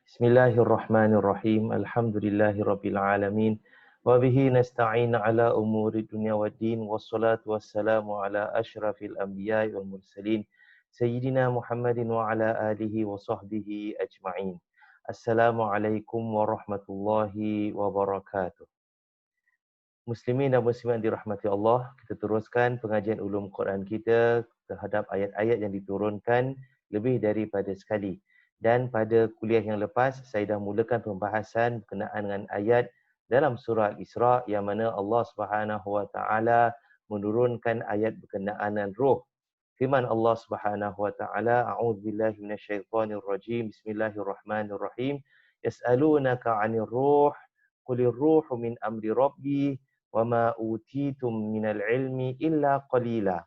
Bismillahirrahmanirrahim. Alhamdulillahirabbil alamin. Wa bihi nasta'in ala umuri dunya waddin. Wassalatu wassalamu ala asyrafil anbiya'i wal mursalin. Sayyidina Muhammadin wa ala alihi wa sahbihi ajma'in. Assalamualaikum warahmatullahi wabarakatuh. Muslimin dan muslimat dirahmati Allah, kita teruskan pengajian ulum Quran kita terhadap ayat-ayat yang diturunkan lebih daripada sekali. Dan pada kuliah yang lepas, saya dah mulakan pembahasan berkenaan dengan ayat dalam surah Al-Isra yang mana Allah Subhanahu Wa Taala menurunkan ayat berkenaan dengan roh. Firman Allah Subhanahu Wa Taala, A'udzubillahi minasyaitonir rajim. Bismillahirrahmanirrahim. Yas'alunaka 'anir ruh, qulir ruhu min amri rabbi wa ma utitum minal ilmi illa qalila.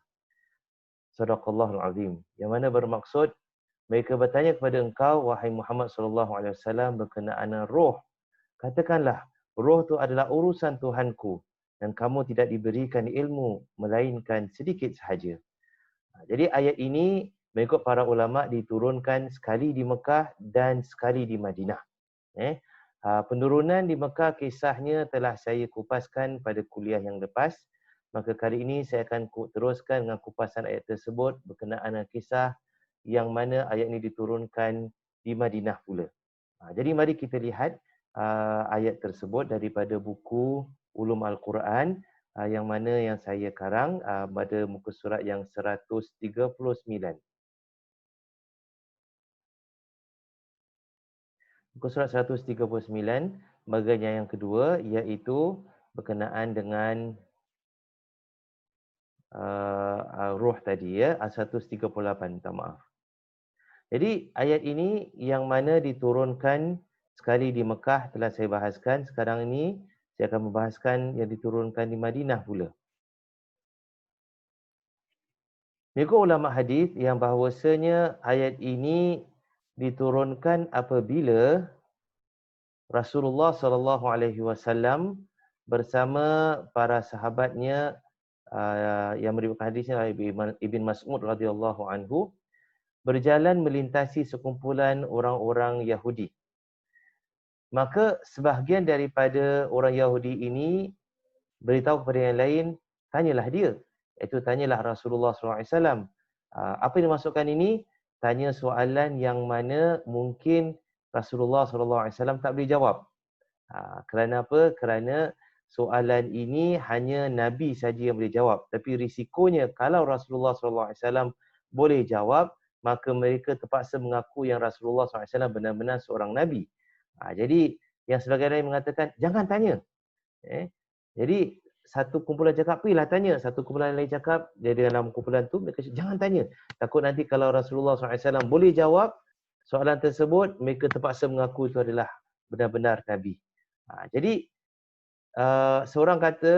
Sadaqallahul azim. Yang mana bermaksud mereka bertanya kepada engkau, wahai Muhammad sallallahu alaihi wasallam, berkenaan roh. Katakanlah, roh itu adalah urusan Tuhanku dan kamu tidak diberikan ilmu melainkan sedikit sahaja. Jadi ayat ini mengikut para ulama diturunkan sekali di Mekah dan sekali di Madinah. Penurunan di Mekah kisahnya telah saya kupaskan pada kuliah yang lepas. Maka kali ini saya akan teruskan dengan kupasan ayat tersebut berkenaan dengan kisah yang mana ayat ini diturunkan di Madinah pula. Jadi mari kita lihat ayat tersebut daripada buku Ulum Al-Quran yang mana yang saya karang pada muka surat yang 139. Muka surat 139 bahagian yang kedua iaitu berkenaan dengan roh tadi ya, 138, minta maaf. Jadi ayat ini yang mana diturunkan sekali di Mekah telah saya bahaskan. Sekarang ini saya akan membahaskan yang diturunkan di Madinah pula. Mengikut ulama hadis yang bahawasanya ayat ini diturunkan apabila Rasulullah sallallahu alaihi wasallam bersama para sahabatnya yang meriwayatkan hadisnya Ibn Mas'ud radhiyallahu anhu berjalan melintasi sekumpulan orang-orang Yahudi. Maka sebahagian daripada orang Yahudi ini beritahu kepada yang lain, tanyalah dia. Iaitu tanyalah Rasulullah SAW. Apa yang dimaksudkan ini? Tanya soalan yang mana mungkin Rasulullah SAW tak boleh jawab. Kerana apa? Kerana soalan ini hanya Nabi saja yang boleh jawab. Tapi risikonya kalau Rasulullah SAW boleh jawab, maka mereka terpaksa mengaku yang Rasulullah SAW benar-benar seorang Nabi. Jadi yang sebagian lain mengatakan, jangan tanya. Jadi satu kumpulan cakap, pergilah tanya. Satu kumpulan lain cakap, jadi dalam kumpulan tu mereka cakap, jangan tanya. Takut nanti kalau Rasulullah SAW boleh jawab soalan tersebut, mereka terpaksa mengaku itu adalah benar-benar Nabi. Jadi seorang kata,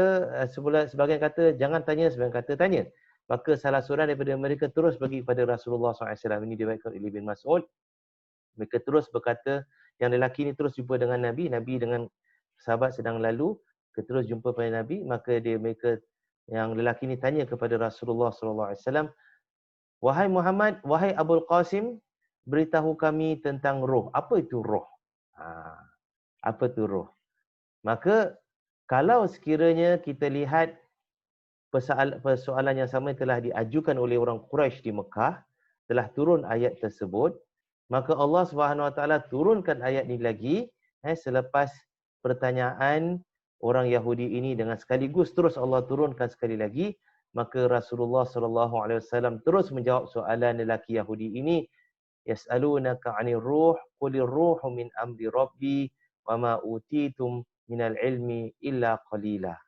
sebagian kata jangan tanya, sebagian kata tanya. Maka salah seorang daripada mereka terus pergi kepada Rasulullah SAW. Ini diriwayatkan oleh Ibn Mas'ud. Mereka terus berkata, yang lelaki ini terus jumpa dengan Nabi. Nabi dengan sahabat sedang lalu, terus jumpa pada Nabi. Maka mereka yang lelaki ini tanya kepada Rasulullah SAW, wahai Muhammad, wahai Abul Qasim, beritahu kami tentang roh. Apa itu roh? Apa itu roh? Maka kalau sekiranya kita lihat persoalan yang sama telah diajukan oleh orang Quraisy di Mekah, telah turun ayat tersebut, maka Allah Subhanahu Wa Taala turunkan ayat ini lagi selepas pertanyaan orang Yahudi ini dengan sekaligus terus Allah turunkan sekali lagi, maka Rasulullah sallallahu alaihi wasallam terus menjawab soalan lelaki Yahudi ini, yas'alunaka 'anir ruh, qulir ruhu min amri rabbi wa ma utitum minal ilmi illa qalila.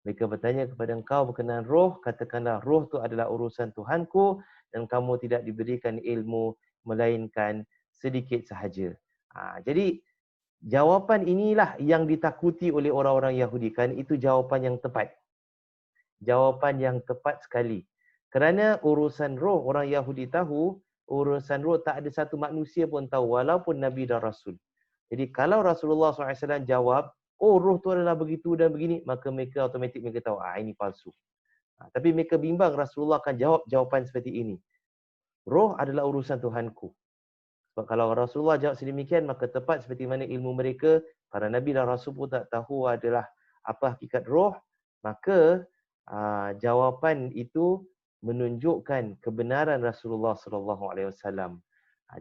Mereka bertanya kepada engkau berkenaan roh, katakanlah roh itu adalah urusan Tuhanku dan kamu tidak diberikan ilmu melainkan sedikit sahaja. Jadi jawapan inilah yang ditakuti oleh orang-orang Yahudi, kan itu jawapan yang tepat. Jawapan yang tepat sekali. Kerana urusan roh, orang Yahudi tahu, urusan roh tak ada satu manusia pun tahu walaupun Nabi dan Rasul. Jadi kalau Rasulullah SAW jawab, oh roh tu adalah begitu dan begini, maka mereka automatik mereka tahu, ini palsu. Tapi mereka bimbang Rasulullah akan jawab jawapan seperti ini. Roh adalah urusan Tuhanku. Sebab kalau Rasulullah jawab sedemikian, maka tepat seperti mana ilmu mereka, para Nabi dan Rasul pun tak tahu adalah apa hakikat roh, maka jawapan itu menunjukkan kebenaran Rasulullah SAW.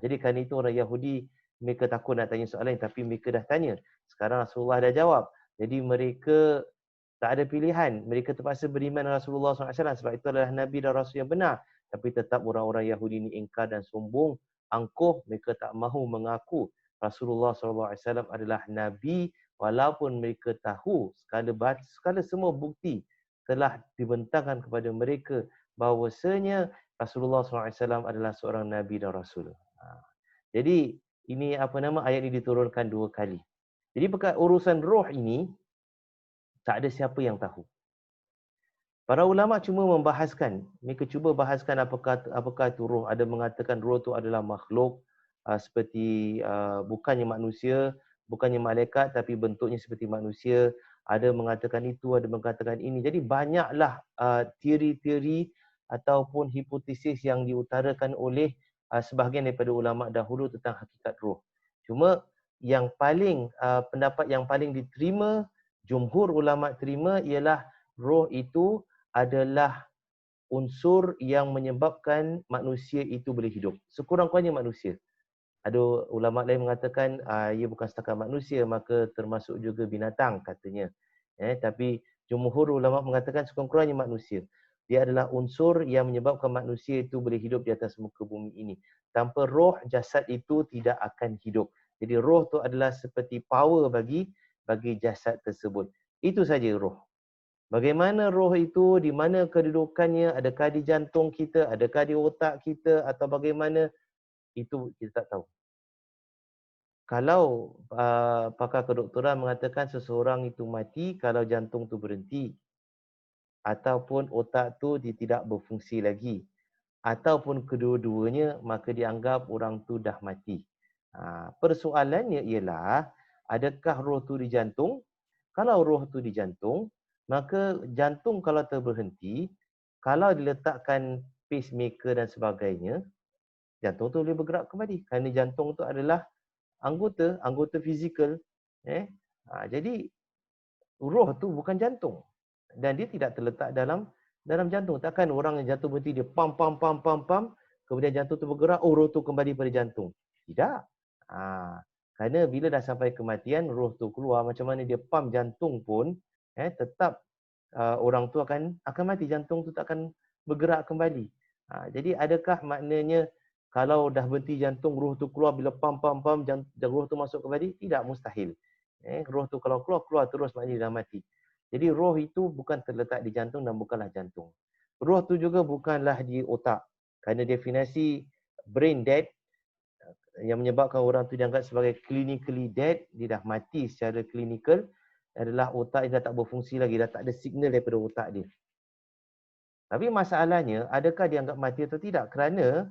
Jadi kerana itu orang Yahudi, mereka takut nak tanya soalan, tapi mereka dah tanya. Sekarang Rasulullah dah jawab. Jadi mereka tak ada pilihan. Mereka terpaksa beriman dengan Rasulullah SAW sebab itu adalah Nabi dan Rasul yang benar. Tapi tetap orang-orang Yahudi ini ingkar dan sombong, angkuh, mereka tak mahu mengaku Rasulullah SAW adalah Nabi walaupun mereka tahu segala semua bukti telah dibentangkan kepada mereka bahawasanya Rasulullah SAW adalah seorang Nabi dan Rasul. Jadi ini ayat ini diturunkan 2 kali. Jadi perkara urusan roh ini tak ada siapa yang tahu. Para ulama cuma membahaskan, mereka cuba bahaskan apakah itu roh. Ada mengatakan roh itu adalah makhluk seperti bukannya manusia, bukannya malaikat tapi bentuknya seperti manusia. Ada mengatakan itu, ada mengatakan ini. Jadi banyaklah teori-teori ataupun hipotesis yang diutarakan oleh sebahagian daripada ulama dahulu tentang hakikat roh. Cuma yang paling pendapat yang paling diterima, jumhur ulama terima ialah roh itu adalah unsur yang menyebabkan manusia itu boleh hidup. Sekurang-kurangnya manusia. Ada ulama lain mengatakan ia bukan setakat manusia, maka termasuk juga binatang katanya. Tapi jumhur ulama mengatakan sekurang-kurangnya manusia. Dia adalah unsur yang menyebabkan manusia itu boleh hidup di atas muka bumi ini. Tanpa roh, jasad itu tidak akan hidup. Jadi roh itu adalah seperti power bagi jasad tersebut. Itu saja roh. Bagaimana roh itu, di mana kedudukannya, adakah di jantung kita, adakah di otak kita atau bagaimana, itu kita tak tahu. Kalau pakar kedoktoran mengatakan seseorang itu mati kalau jantung tu berhenti ataupun otak tu dia tidak berfungsi lagi ataupun kedua-duanya, maka dianggap orang tu dah mati. Persoalannya ialah adakah roh tu di jantung? Kalau roh tu di jantung, maka jantung kalau terberhenti, kalau diletakkan pacemaker dan sebagainya, jantung tu boleh bergerak kembali. Kerana jantung tu adalah anggota fizikal. Jadi roh tu bukan jantung. Dan dia tidak terletak dalam jantung. Takkan orang yang jantung berhenti, dia pam, kemudian jantung tu bergerak, roh tu kembali pada jantung. Tidak. Kerana bila dah sampai kematian, roh tu keluar, macam mana dia pam jantung pun, tetap orang tu akan mati, jantung tu tak akan bergerak kembali. Jadi adakah maknanya kalau dah berhenti jantung, roh tu keluar, bila pam, roh tu masuk kembali? Tidak, mustahil. Roh tu kalau keluar terus, maknanya dah mati. Jadi roh itu bukan terletak di jantung dan bukanlah jantung. Roh tu juga bukanlah di otak. Kerana definisi brain dead yang menyebabkan orang tu dianggap sebagai clinically dead, dia dah mati secara klinikal, adalah otak dia dah tak berfungsi lagi, dah tak ada signal daripada otak dia. Tapi masalahnya, adakah dianggap mati atau tidak? Kerana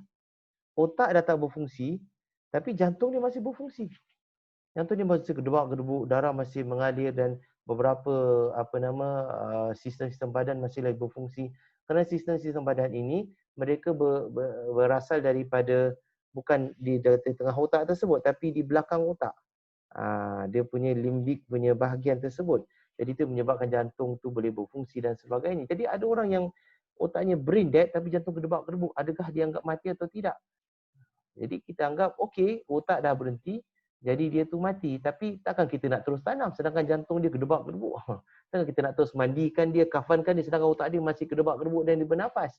otak dah tak berfungsi, tapi jantung dia masih berfungsi. Jantung dia masih gedebak-gedebuk, darah masih mengalir dan beberapa sistem-sistem badan masih lagi berfungsi. Kerana sistem-sistem badan ini, mereka berasal daripada bukan di tengah otak tersebut, tapi di belakang otak. Dia punya limbik punya bahagian tersebut. Jadi itu menyebabkan jantung tu boleh berfungsi dan sebagainya. Jadi ada orang yang otaknya brain dead tapi jantung gedebak-gedebuk. Adakah dianggap mati atau tidak? Jadi kita anggap okey, otak dah berhenti, jadi dia tu mati. Tapi takkan kita nak terus tanam sedangkan jantung dia gedebak-gedebuk. Takkan kita nak terus mandikan dia, kafankan dia sedangkan otak dia masih gedebak-gedebuk dan dia bernafas.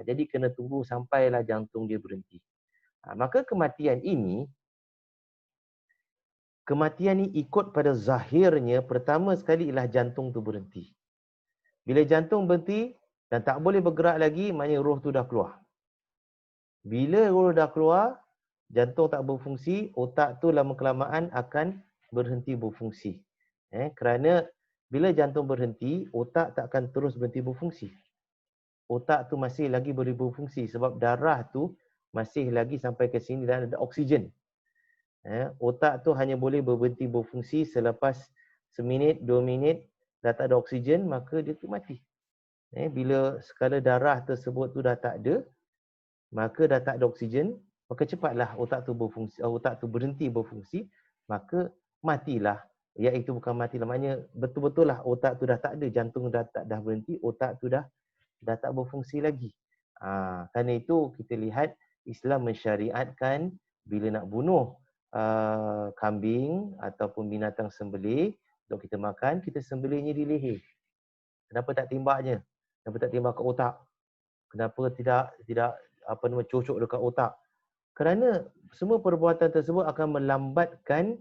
Jadi kena tunggu sampailah jantung dia berhenti. Maka kematian ini ikut pada zahirnya, pertama sekali ialah jantung tu berhenti. Bila jantung berhenti dan tak boleh bergerak lagi, maknanya roh tu dah keluar. Bila roh dah keluar, jantung tak berfungsi, otak tu lama kelamaan akan berhenti berfungsi. Kerana bila jantung berhenti, otak tak akan terus berhenti berfungsi. Otak tu masih lagi boleh berfungsi sebab darah tu masih lagi sampai ke sini dan ada oksigen. Otak tu hanya boleh berhenti berfungsi selepas seminit, 2 minit, dah tak ada oksigen, maka dia tu mati. Bila skala darah tersebut tu dah tak ada, maka dah tak ada oksigen, maka cepatlah otak tu berhenti berfungsi, maka matilah. Iaitu bukan matilah, maknanya betul-betul lah otak tu dah tak ada, jantung dah berhenti, otak tu dah tak berfungsi lagi. Kerana itu kita lihat Islam mensyariatkan bila nak bunuh kambing ataupun binatang sembelih untuk kita makan, kita sembelihnya di leher. Kenapa tak timbaknya? Kenapa tak timbak ke otak? Kenapa tidak cocok dekat otak? Kerana semua perbuatan tersebut akan melambatkan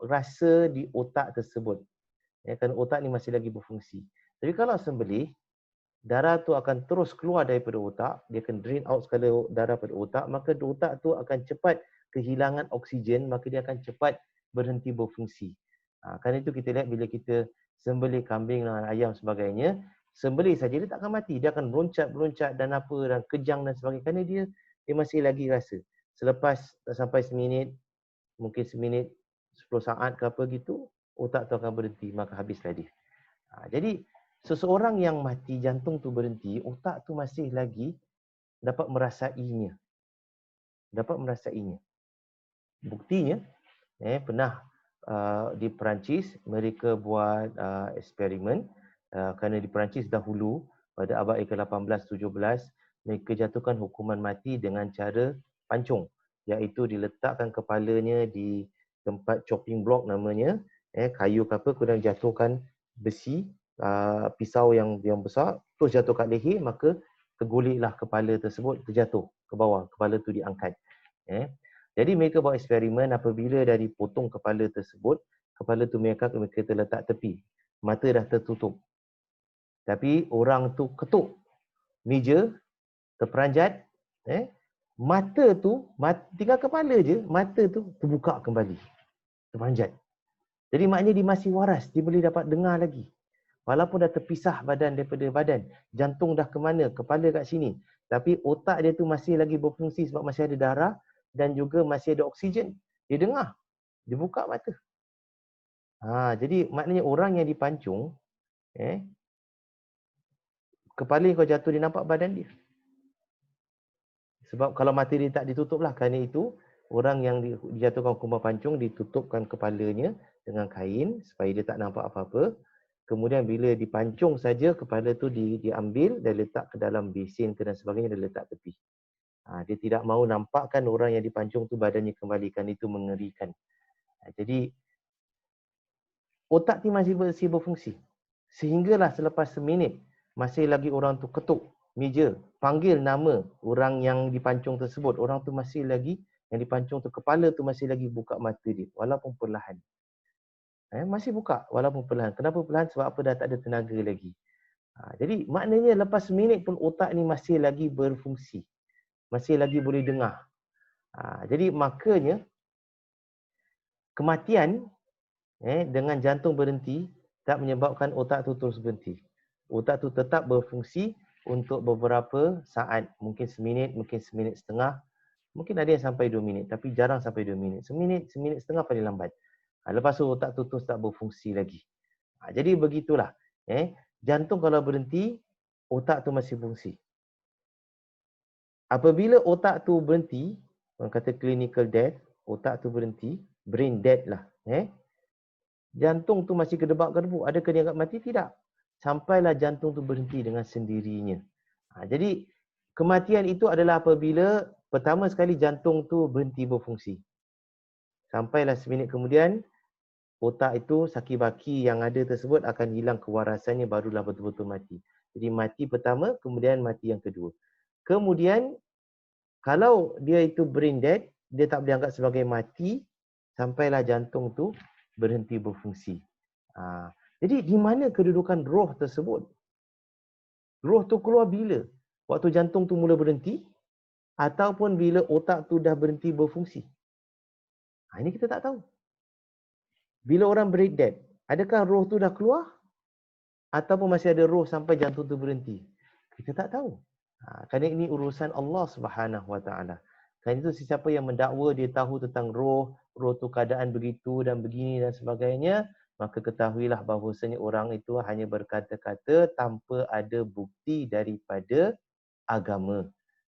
rasa di otak tersebut. Kerana otak ni masih lagi berfungsi. Tapi kalau sembelih, darah tu akan terus keluar daripada otak, dia akan drain out sekali darah pada otak, maka otak tu akan cepat kehilangan oksigen, maka dia akan cepat berhenti berfungsi. Kerana itu kita lihat bila kita sembelih kambing dan ayam sebagainya, sembelih saja dia tak akan mati, dia akan meloncat dan kejang dan sebagainya, kerana dia masih lagi rasa. Selepas tak sampai seminit, mungkin seminit, 10 saat ke apa gitu, otak tu akan berhenti, maka habislah dia. Jadi seseorang yang mati, jantung tu berhenti, otak tu masih lagi dapat merasainya. Buktinya, pernah di Perancis, mereka buat eksperimen, kerana di Perancis dahulu, pada abad ke-18, 17, mereka jatuhkan hukuman mati dengan cara pancung, iaitu diletakkan kepalanya di tempat chopping block namanya, kayu ke apa, kemudian jatuhkan besi, pisau yang besar, terus jatuh kat leher, maka tergoleklah kepala tersebut terjatuh ke bawah, kepala tu diangkat. Jadi mereka buat eksperimen, apabila dah dipotong kepala tersebut, kepala tu mereka letak tepi, mata dah tertutup. Tapi orang tu ketuk meja, terperanjat, mata tu, tinggal kepala je, mata tu terbuka kembali, terperanjat. Jadi maknanya dia masih waras, dia boleh dapat dengar lagi. Walaupun dah terpisah badan daripada badan, jantung dah ke mana, kepala kat sini. Tapi otak dia tu masih lagi berfungsi sebab masih ada darah dan juga masih ada oksigen. Dia dengar, dia buka mata. Jadi maknanya orang yang dipancung, kepala kau jatuh, dia nampak badan dia. Sebab kalau mata dia tak ditutup lah, kerana itu orang yang dijatuhkan hukuman pancung ditutupkan kepalanya dengan kain supaya dia tak nampak apa-apa. Kemudian bila dipancung saja, kepala tu diambil dan letak ke dalam besin dan sebagainya, dia letak tepi. Dia tidak mahu nampakkan orang yang dipancung tu badannya kembalikan, itu mengerikan. Jadi otak ni masih berfungsi. Sehinggalah selepas seminit, masih lagi orang tu ketuk meja, panggil nama orang yang dipancung tersebut. Orang tu masih lagi, yang dipancung tu, kepala tu masih lagi buka mata dia, walaupun perlahan. Masih buka, walaupun perlahan. Kenapa perlahan? Sebab apa? Dah tak ada tenaga lagi. Jadi maknanya lepas seminit pun otak ni masih lagi berfungsi. Masih lagi boleh dengar. Jadi makanya kematian dengan jantung berhenti tak menyebabkan otak tu terus berhenti. Otak tu tetap berfungsi untuk beberapa saat, mungkin seminit, mungkin seminit setengah, mungkin ada yang sampai 2 minit, tapi jarang sampai 2 minit. Seminit setengah paling lambat. Lepas tu otak tu terus tak berfungsi lagi. Jadi begitulah. Jantung kalau berhenti, otak tu masih fungsi. Apabila otak tu berhenti, orang kata clinical death, otak tu berhenti, brain dead lah. Jantung tu masih gedebak-gedebuk. Adakah dia akan mati? Tidak. Sampailah jantung tu berhenti dengan sendirinya. Jadi kematian itu adalah apabila pertama sekali jantung tu berhenti berfungsi. Sampailah seminit kemudian, otak itu, saki-baki yang ada tersebut akan hilang kewarasannya, barulah betul-betul mati. Jadi mati pertama, kemudian mati yang kedua. Kemudian, kalau dia itu brain dead, dia tak boleh anggap sebagai mati, sampailah jantung tu berhenti berfungsi. Jadi di mana kedudukan roh tersebut? Roh tu keluar bila? Waktu jantung tu mula berhenti, ataupun bila otak tu dah berhenti berfungsi? Ini kita tak tahu. Bila orang brain dead, adakah roh tu dah keluar? Ataupun masih ada roh sampai jantung tu berhenti? Kita tak tahu. Kerana ini urusan Allah Subhanahu Wa Taala. Kerana itu sesiapa yang mendakwa dia tahu tentang roh tu keadaan begitu dan begini dan sebagainya, maka ketahuilah bahawasanya orang itu hanya berkata-kata tanpa ada bukti daripada agama.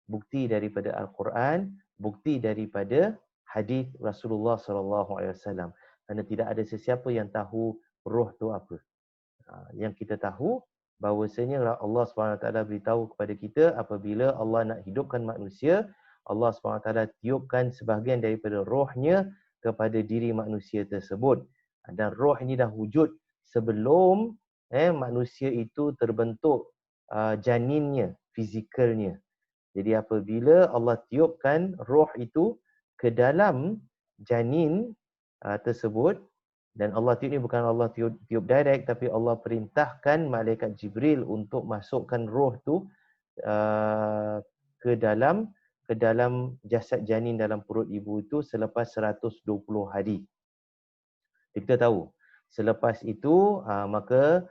bukti daripada Al-Quran, bukti daripada hadis Rasulullah sallallahu alaihi wasallam. Kerana tidak ada sesiapa yang tahu roh tu apa. Yang kita tahu bahawasanya Allah SWT beritahu kepada kita apabila Allah nak hidupkan manusia, Allah SWT tiupkan sebahagian daripada rohnya kepada diri manusia tersebut. Dan roh ini dah wujud sebelum manusia itu terbentuk janinnya, fizikalnya. Jadi apabila Allah tiupkan roh itu ke dalam janin tersebut, dan Allah tiup ni bukan Allah tiup direct, tapi Allah perintahkan malaikat Jibril untuk masukkan roh tu ke dalam jasad janin dalam perut ibu itu selepas 120 hari. Kita tahu selepas itu maka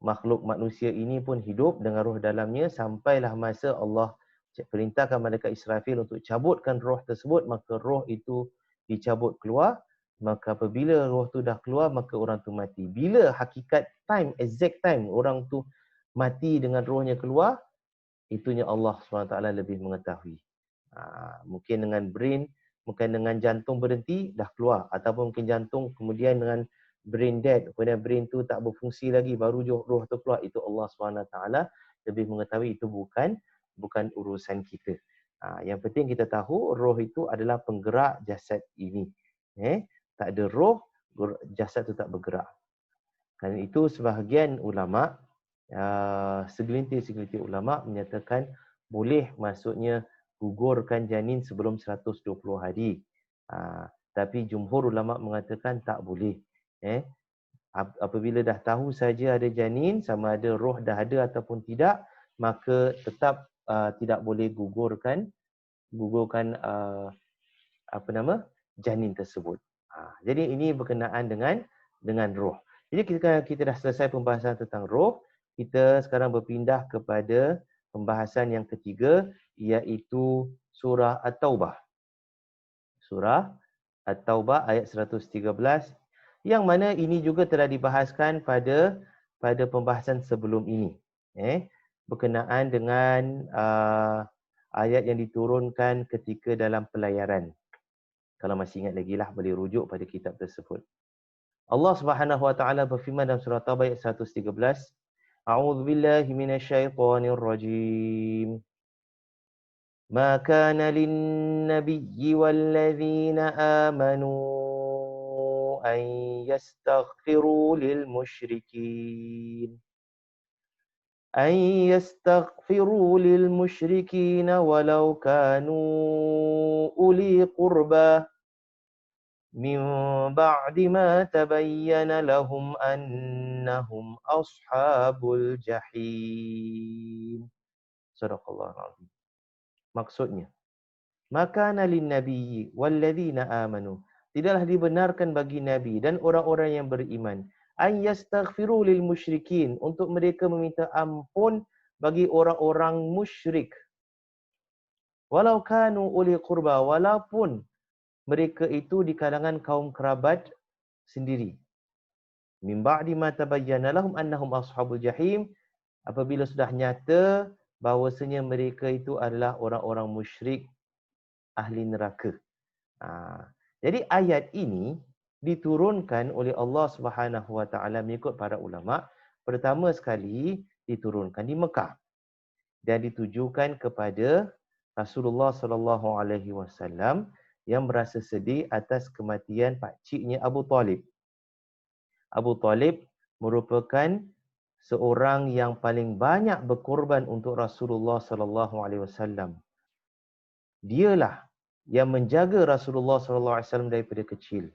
makhluk manusia ini pun hidup dengan roh dalamnya sampailah masa Allah perintahkan malaikat Israfil untuk cabutkan roh tersebut, maka roh itu dicabut keluar. Maka apabila roh tu dah keluar, maka orang tu mati. Bila hakikat time, exact time orang tu mati dengan rohnya keluar, itunya Allah SWT lebih mengetahui. Mungkin dengan brain, mungkin dengan jantung berhenti, dah keluar. Ataupun mungkin jantung kemudian dengan brain dead, kemudian brain tu tak berfungsi lagi, baru roh tu keluar. Itu Allah SWT lebih mengetahui, itu bukan urusan kita. Yang penting kita tahu roh itu adalah penggerak jasad ini. Tak ada roh, jasad itu tak bergerak. Kerana itu sebahagian ulama, segelintir ulama menyatakan boleh maksudnya gugurkan janin sebelum 120 hari. Tapi jumhur ulama mengatakan tak boleh. Apabila dah tahu saja ada janin, sama ada roh dah ada ataupun tidak, maka tetap tidak boleh gugurkan janin tersebut. Jadi ini berkenaan dengan roh. Jadi kita dah selesai pembahasan tentang roh. Kita sekarang berpindah kepada pembahasan yang ketiga, iaitu surah At-Taubah. Surah At-Taubah ayat 113, yang mana ini juga telah dibahaskan pada pembahasan sebelum ini. Berkenaan dengan ayat yang diturunkan ketika dalam pelayaran. Kalau masih ingat lagi lah, boleh rujuk pada kitab tersebut. Allah Subhanahu wa taala berfirman dalam surah Taubah ayat 113, A'udzu billahi minasyaitonir rajim. Ma kana lin-nabiyyi wal-ladzina amanu an yastaghfiru lil-musyrikin. أن يستغفروا للمشركين ولو كانوا أولي قربى من بعد ما تبين لهم أنهم أصحاب الجحيم. Sadaqallahul Azim. Maksudnya, makana lin-nabiyyi walladzina amanu. Tidaklah dibenarkan bagi nabi dan orang-orang yang beriman an yastaghfiru lil musyrikin, untuk mereka meminta ampun bagi orang-orang musyrik. Walau kanu uli qurba, walaupun mereka itu di kalangan kaum kerabat sendiri. Min ba'di ma tabayyana lahum annahum ashabul jahim, apabila sudah nyata bahawasanya mereka itu adalah orang-orang musyrik ahli neraka. Jadi ayat ini diturunkan oleh Allah Subhanahu wa taala mengikut para ulama, pertama sekali diturunkan di Mekah dan ditujukan kepada Rasulullah sallallahu alaihi wasallam yang berasa sedih atas kematian pakciknya Abu Talib. Abu Talib merupakan seorang yang paling banyak berkorban untuk Rasulullah sallallahu alaihi wasallam. Dialah yang menjaga Rasulullah sallallahu alaihi wasallam daripada kecil.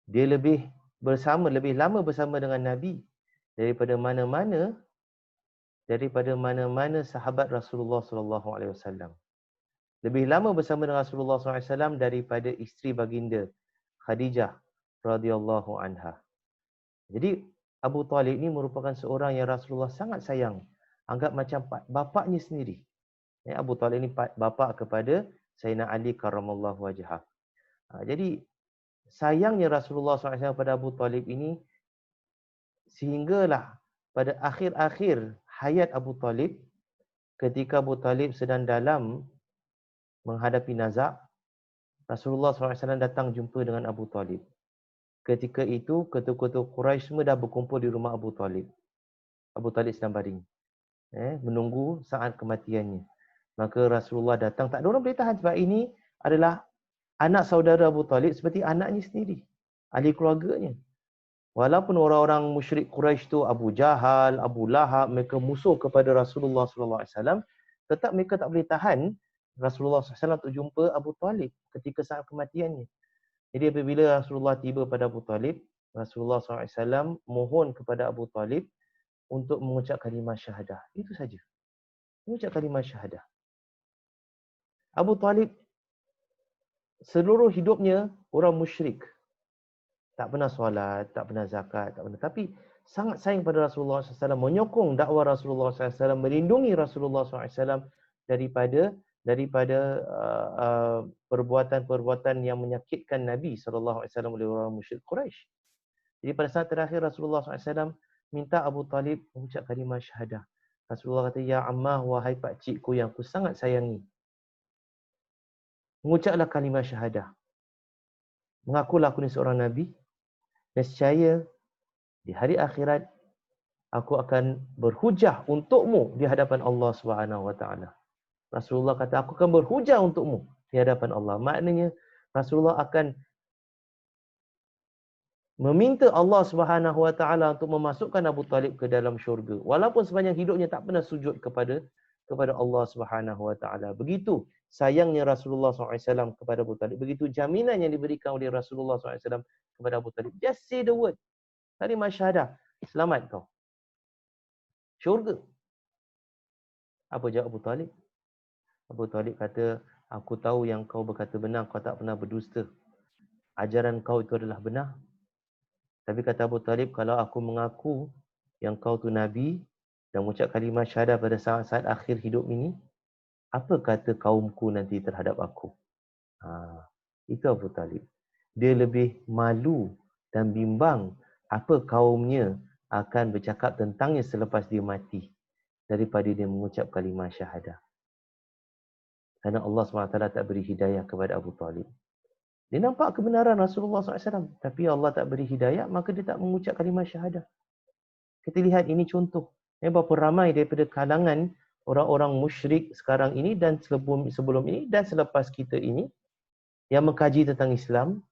Dia lebih lama bersama dengan Nabi daripada mana-mana sahabat Rasulullah sallallahu alaihi wasallam. Lebih lama bersama dengan Rasulullah sallallahu alaihi wasallam daripada isteri baginda Khadijah radhiyallahu anha. Jadi Abu Talib ini merupakan seorang yang Rasulullah sangat sayang, anggap macam bapaknya sendiri. Abu Talib ini bapa kepada Sayyidina Ali karramallahu wajhah. Jadi sayangnya Rasulullah SAW pada Abu Talib ini sehinggalah pada akhir-akhir hayat Abu Talib, ketika Abu Talib sedang dalam menghadapi nazak, Rasulullah SAW datang jumpa dengan Abu Talib. Ketika itu, ketua-ketua Quraisy semua dah berkumpul di rumah Abu Talib. Abu Talib sedang baring, menunggu saat kematiannya. Maka Rasulullah datang, tak ada orang boleh tahan sebab ini adalah anak saudara Abu Talib seperti anaknya sendiri, ahli keluarganya. Walaupun orang-orang musyrik Quraisy tu Abu Jahal, Abu Lahab, mereka musuh kepada Rasulullah SAW, tetap mereka tak boleh tahan Rasulullah SAW untuk jumpa Abu Talib ketika saat kematiannya. Jadi apabila Rasulullah tiba pada Abu Talib, Rasulullah SAW mohon kepada Abu Talib untuk mengucap kalimah syahadah. Itu saja. Mengucap kalimah syahadah. Abu Talib seluruh hidupnya orang musyrik. Tak pernah solat, tak pernah zakat, tak pernah. Tapi sangat sayang pada Rasulullah SAW, menyokong dakwah Rasulullah SAW, melindungi Rasulullah SAW daripada perbuatan-perbuatan yang menyakitkan Nabi SAW oleh orang musyrik Quraisy. Jadi pada saat terakhir Rasulullah SAW minta Abu Talib mengucap kalimah syahadah. Rasulullah kata, ya ammah, wahai pakcikku yang ku sangat sayangi, mengucaplah kalimah syahadah. Mengakulah aku ni seorang Nabi, nescaya di hari akhirat aku akan berhujah untukmu di hadapan Allah Subhanahu wa taala. Rasulullah kata, aku akan berhujah untukmu di hadapan Allah. Maknanya Rasulullah akan meminta Allah Subhanahu wa taala untuk memasukkan Abu Talib ke dalam syurga. Walaupun sepanjang hidupnya tak pernah sujud kepada Allah Subhanahu wa taala. Begitu sayangnya Rasulullah SAW kepada Abu Talib. Begitu jaminan yang diberikan oleh Rasulullah SAW kepada Abu Talib. Just say the word. Kalimah syahadah. Selamat kau. Syurga. Apa jawab Abu Talib? Abu Talib kata, aku tahu yang kau berkata benar, kau tak pernah berdusta. Ajaran kau itu adalah benar. Tapi kata Abu Talib, kalau aku mengaku yang kau tu Nabi dan mengucap kalimah syahadah pada saat-saat akhir hidup ini, apa kata kaumku nanti terhadap aku? Itu Abu Talib. Dia lebih malu dan bimbang apa kaumnya akan bercakap tentangnya selepas dia mati daripada dia mengucap kalimah syahadah. Kerana Allah SWT tak beri hidayah kepada Abu Talib. Dia nampak kebenaran Rasulullah SAW. Tapi Allah tak beri hidayah, maka dia tak mengucap kalimah syahadah. Kita lihat ini contoh. Berapa ramai daripada kalangan orang-orang musyrik sekarang ini dan sebelum ini dan selepas kita ini yang mengkaji tentang Islam,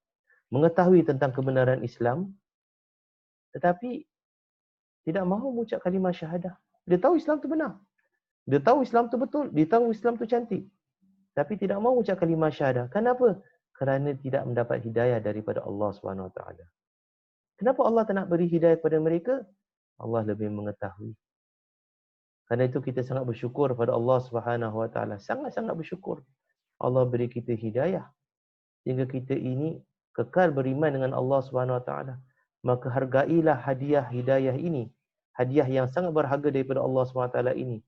mengetahui tentang kebenaran Islam, tetapi tidak mahu mengucap kalimah syahadah. Dia tahu Islam tu benar. Dia tahu Islam tu betul. Dia tahu Islam tu cantik. Tapi tidak mahu mengucap kalimah syahadah. Kenapa? Kerana tidak mendapat hidayah daripada Allah SWT. Kenapa Allah tak nak beri hidayah kepada mereka? Allah lebih mengetahui. Kerana itu kita sangat bersyukur kepada Allah SWT. Sangat-sangat bersyukur. Allah beri kita hidayah. Sehingga kita ini kekal beriman dengan Allah SWT. Maka hargailah hadiah hidayah ini. Hadiah yang sangat berharga daripada Allah SWT ini.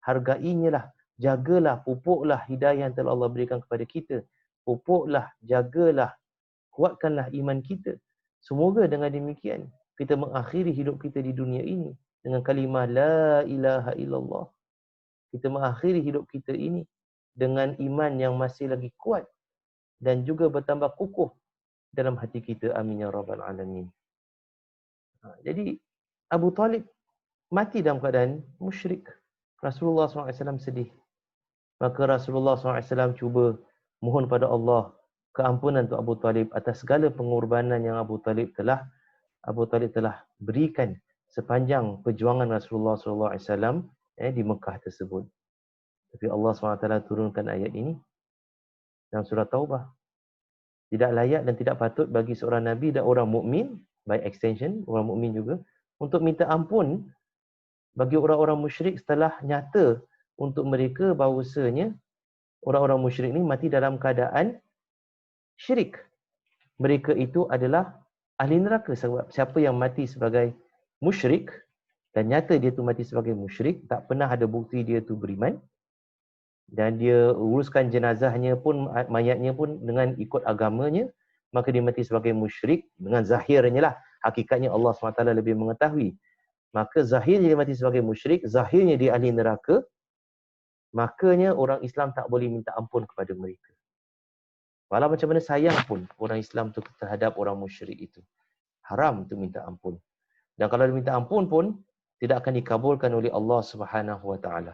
Hargainya lah. Jagalah, pupuklah hidayah yang telah Allah berikan kepada kita. Pupuklah, jagalah, kuatkanlah iman kita. Semoga dengan demikian, kita mengakhiri hidup kita di dunia ini dengan kalimah La ilaha illallah. Kita mengakhiri hidup kita ini dengan iman yang masih lagi kuat dan juga bertambah kukuh dalam hati kita. Amin ya rabbal alamin. Jadi, Abu Talib mati dalam keadaan musyrik. Rasulullah SAW sedih. Maka Rasulullah SAW cuba mohon pada Allah keampunan untuk Abu Talib atas segala pengorbanan yang Abu Talib telah berikan sepanjang perjuangan Rasulullah SAW di Mekah tersebut. Tapi Allah SWT turunkan ayat ini dalam surah Taubah. Tidak layak dan tidak patut bagi seorang Nabi dan orang mukmin, by extension, orang mukmin juga, untuk minta ampun bagi orang-orang musyrik setelah nyata untuk mereka bahawasanya orang-orang musyrik ini mati dalam keadaan syirik. Mereka itu adalah ahli neraka. Sebab siapa yang mati sebagai musyrik dan nyata dia tu mati sebagai musyrik, tak pernah ada bukti dia tu beriman, dan dia uruskan jenazahnya pun, mayatnya pun dengan ikut agamanya, maka dia mati sebagai musyrik dengan zahirnya lah. Hakikatnya Allah SWT lebih mengetahui. Maka zahirnya dia mati sebagai musyrik, zahirnya dia ahli neraka. makanya orang Islam tak boleh minta ampun kepada mereka. Walau macam mana sayang pun orang Islam tu terhadap orang musyrik itu. Haram tu minta ampun. Dan kalau dia minta ampun pun, tidak akan dikabulkan oleh Allah Subhanahu Wa Taala.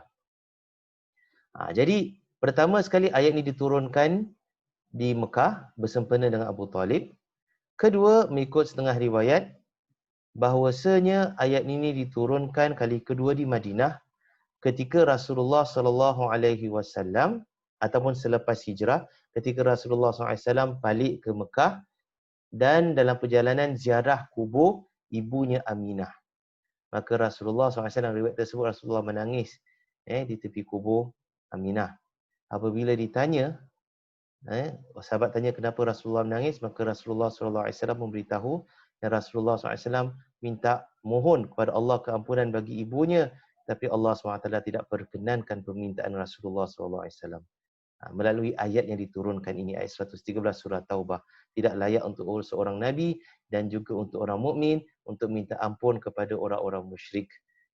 Jadi, pertama sekali ayat ini diturunkan di Mekah bersempena dengan Abu Talib. Kedua, mengikut setengah riwayat, bahawasanya ayat ini diturunkan kali kedua di Madinah ketika Rasulullah sallallahu alaihi wasallam ataupun selepas hijrah, ketika Rasulullah sallallahu alaihi wasallam balik ke Mekah dan dalam perjalanan ziarah kubur ibunya Aminah. Maka Rasulullah SAW, riwayat tersebut, Rasulullah menangis di tepi kubur Aminah. Apabila ditanya, sahabat tanya kenapa Rasulullah menangis, maka Rasulullah SAW memberitahu dan Rasulullah SAW minta mohon kepada Allah keampunan bagi ibunya, tapi Allah SWT tidak perkenankan permintaan Rasulullah SAW. Melalui ayat yang diturunkan ini, ayat 113 surah Taubah. Tidak layak untuk seorang Nabi dan juga untuk orang mukmin untuk minta ampun kepada orang-orang musyrik.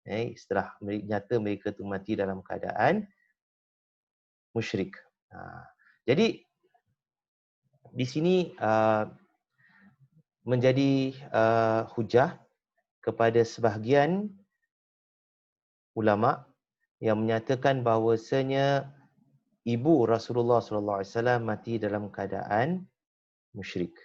Setelah nyata mereka itu mati dalam keadaan musyrik. Jadi, di sini menjadi hujah kepada sebahagian ulama yang menyatakan bahawasanya ibu Rasulullah SAW mati dalam keadaan musyrik.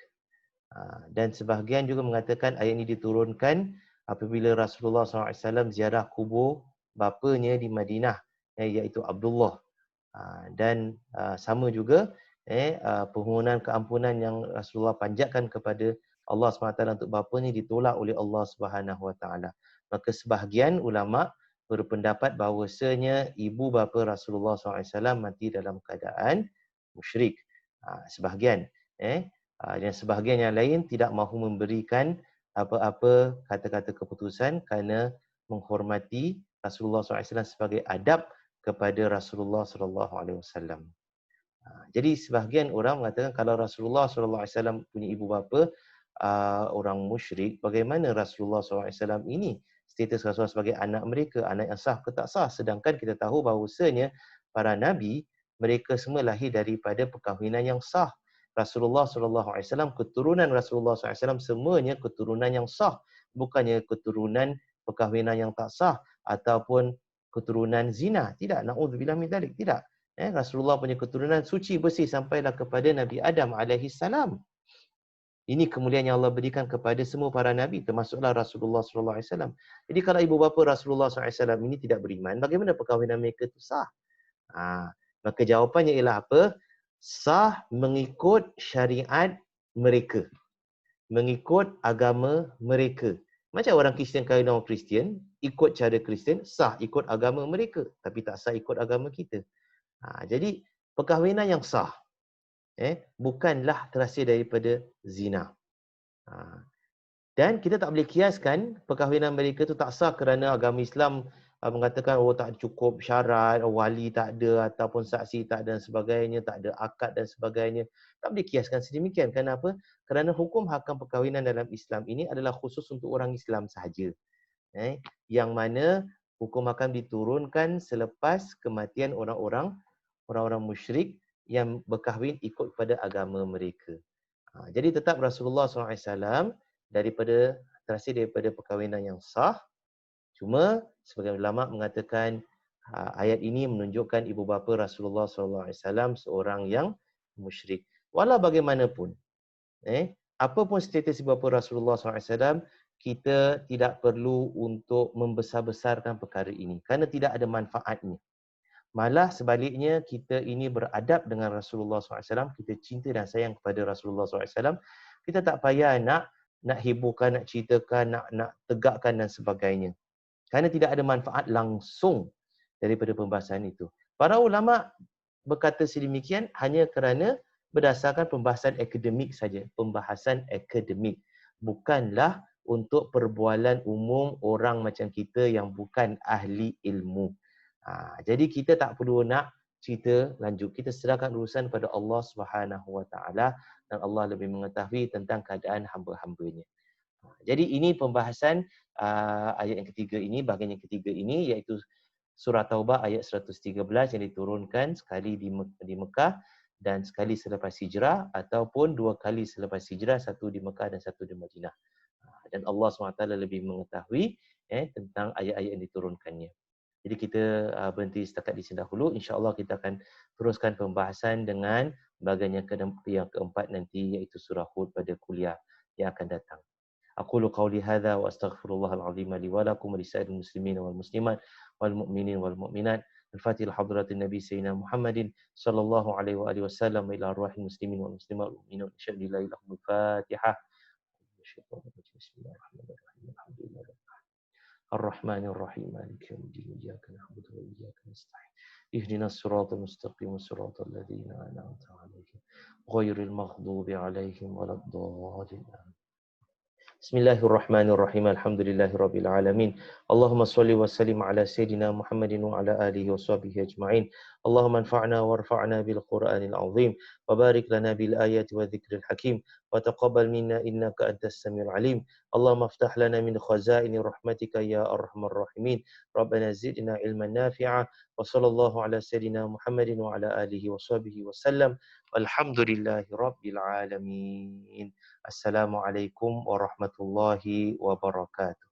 Dan sebahagian juga mengatakan ayat ini diturunkan apabila Rasulullah SAW ziarah kubur bapanya di Madinah, iaitu Abdullah. Dan sama juga permohonan keampunan yang Rasulullah panjatkan kepada Allah SWT untuk bapanya ditolak oleh Allah SWT. Maka sebahagian ulama berpendapat bahawasanya ibu bapa Rasulullah SAW mati dalam keadaan musyrik. Sebahagian. Dan sebahagian yang lain tidak mahu memberikan apa-apa kata-kata keputusan kerana menghormati Rasulullah SAW sebagai adab kepada Rasulullah SAW. Jadi sebahagian orang mengatakan kalau Rasulullah SAW punya ibu bapa orang musyrik, bagaimana Rasulullah SAW ini status Rasulullah sebagai anak mereka, anak yang sah ke tak sah? Sedangkan kita tahu bahawasanya para nabi, mereka semua lahir daripada perkahwinan yang sah. Rasulullah SAW, keturunan Rasulullah SAW semuanya keturunan yang sah, bukannya keturunan perkahwinan yang tak sah ataupun keturunan zina. Tidak, na'udzubillah min dzalik, tidak. Rasulullah punya keturunan suci bersih sampailah kepada Nabi Adam alaihi salam. Ini kemuliaan yang Allah berikan kepada semua para nabi, termasuklah Rasulullah SAW. Jadi kalau ibu bapa Rasulullah SAW ini tidak beriman, bagaimana perkahwinan mereka itu sah? Maka jawapannya ialah apa? Sah mengikut syariat mereka. Mengikut agama mereka. Macam orang Kristian kahwin orang Kristian, ikut cara Kristian, sah ikut agama mereka. Tapi tak sah ikut agama kita. Jadi perkahwinan yang sah bukanlah terhasil daripada zina. Dan kita tak boleh kiaskan perkahwinan mereka tu tak sah kerana agama Islam mengatakan tak cukup syarat, wali tak ada ataupun saksi tak ada dan sebagainya, tak ada akad dan sebagainya. Tak boleh kiaskan sedemikian. Kenapa? Kerana hukum hakam perkahwinan dalam Islam ini adalah khusus untuk orang Islam sahaja. Yang mana hukum hakam diturunkan selepas kematian orang-orang musyrik yang berkahwin ikut kepada agama mereka. Jadi tetap Rasulullah SAW terhasil daripada perkahwinan yang sah. Cuma sebagian ulama mengatakan ayat ini menunjukkan ibu bapa Rasulullah SAW seorang yang musyrik. Walau bagaimanapun, apapun status ibu bapa Rasulullah SAW, kita tidak perlu untuk membesar-besarkan perkara ini kerana tidak ada manfaatnya. Malah sebaliknya, kita ini beradab dengan Rasulullah SAW, kita cinta dan sayang kepada Rasulullah SAW, kita tak payah nak hiburkan, nak ceritakan, nak tegakkan dan sebagainya. Kerana tidak ada manfaat langsung daripada pembahasan itu. Para ulama berkata sedemikian hanya kerana berdasarkan pembahasan akademik saja. Pembahasan akademik. Bukanlah untuk perbualan umum orang macam kita yang bukan ahli ilmu. Jadi kita tak perlu nak cerita lanjut. Kita serahkan urusan kepada Allah Subhanahu Wa Taala dan Allah lebih mengetahui tentang keadaan hamba-hambanya. Jadi ini pembahasan ayat yang ketiga ini, bahagian yang ketiga ini, iaitu Surah Taubah ayat 113 yang diturunkan sekali di Mekah dan sekali selepas hijrah ataupun dua kali selepas hijrah, satu di Mekah dan satu di Madinah. Dan Allah SWT lebih mengetahui tentang ayat-ayat yang diturunkannya. Jadi kita berhenti setakat di sini dahulu. InsyaAllah kita akan teruskan pembahasan dengan bahagian yang keempat nanti, iaitu surah Hud pada kuliah yang akan datang. Aqulu qawli hadha wa astaghfirullahal azim li wa lakum wa lisa'iril muslimin wal muslimat wal mu'minin wal mu'minat. Al-Fatihah hadratin Nabi Sayyidina Muhammadin sallallahu alaihi wa alihi wasallam ila arwahil muslimin wal muslimat wal mu'minat. Insyaallah ilahumul Fatihah. Bismillahirrahmanirrahim. Alhamdulillah. الرحمن الرحيم مالك يوم الدين إياك نعبد وإياك نستعين اهدنا الصراط المستقيم صراط الذين أنعمت عليهم غير المغضوب عليهم ولا الضالين. Bismillahirrahmanirrahim. Alhamdulillahirabbil alamin. Allahumma shalli wa sallim ala sayidina Muhammadin wa ala alihi wa sahbihi ajma'in. Allahumma anfa'na warfa'na bil Qur'anil azim wa barik lana bil ayati wa dhikril hakim wa taqabbal minna innaka antas samiul alim. Allahumma iftah lana min khazaini rahmatika ya arhamar rahimin. Rabbana zidna ilman nafi'a wa sallallahu ala sayidina Muhammadin wa ala alihi wa sahbihi wa sallam. Walhamdulillahirabbil alamin. Assalamualaikum warahmatullahi wabarakatuh.